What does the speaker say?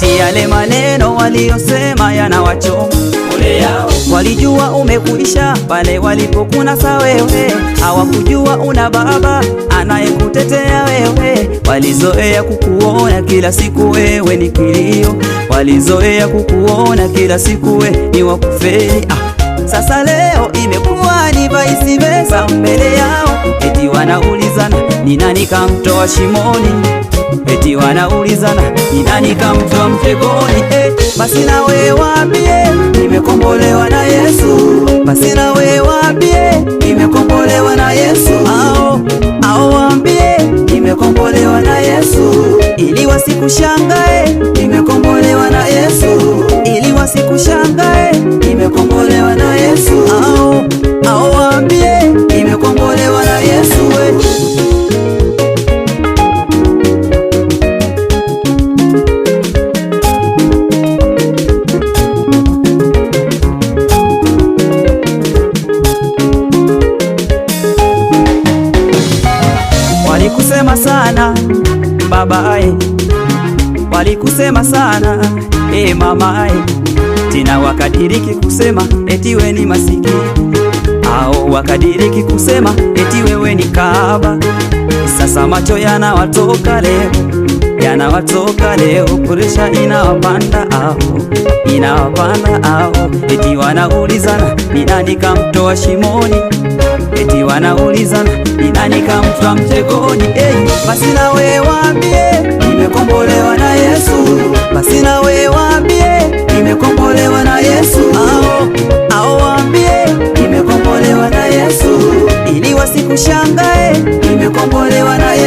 eti yale maneno waliosema yanawachoma. Ole yao. Walijua umekuisha pale walipokunasa wewe, hawakujua una baba anayekutetea wewe. Walizoea kukuona kila siku wewe ni kilio, walizoea kukuona kila siku wewe ni wakufeli. Sasa leo imekuwa ni vice versa mbele yao, eti wanaulizana ni nani kamtoa shimoni, eti wanaulizana ni nani kamtoa mtegoni. Basi na wewe waambie nimekombolewa na Yesu, basi na wewe waambie nimekombolewa na Yesu. Ao waambie nimekombolewa na Yesu, ili wasikushangae nimekombolewa na Yesu, ili wasikushangae nimekombolewa na Yesu. Ao waambie nimekombolewa na Yesu. Walikusema sana baba ai, walikusema sana mama ai, tena wakadiriki kusema eti we ni masikini, au wakadiriki kusema eti wewe ni kahaba. Sasa macho yanawatoka leo, yanawatoka leo, presha inawapanda inawapanda eti wanaulizana ni nani kamtoa shimoni, eti wanaulizana ni nani kamtoa mtegoni. Basi na wewe waambie nimekombolewa na Yesu, basi na wewe waambie nimekombolewa na Yesu. Ao waambie nimekombolewa na Yesu, ili wasikushangae nimekombolewa na Yesu.